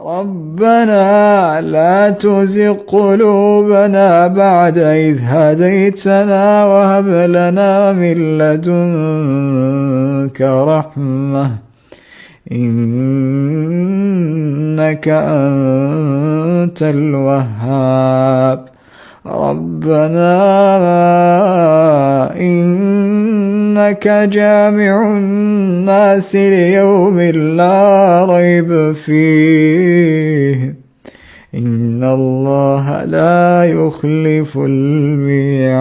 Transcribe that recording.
ربنا لا تزغ قلوبنا بعد إذ هديتنا وهب لنا من لدنك رحمة إنك أنت الوهاب. ربنا إنك جامع الناس ليوم لا ريب فيه إن الله لا يخلف الميعاد.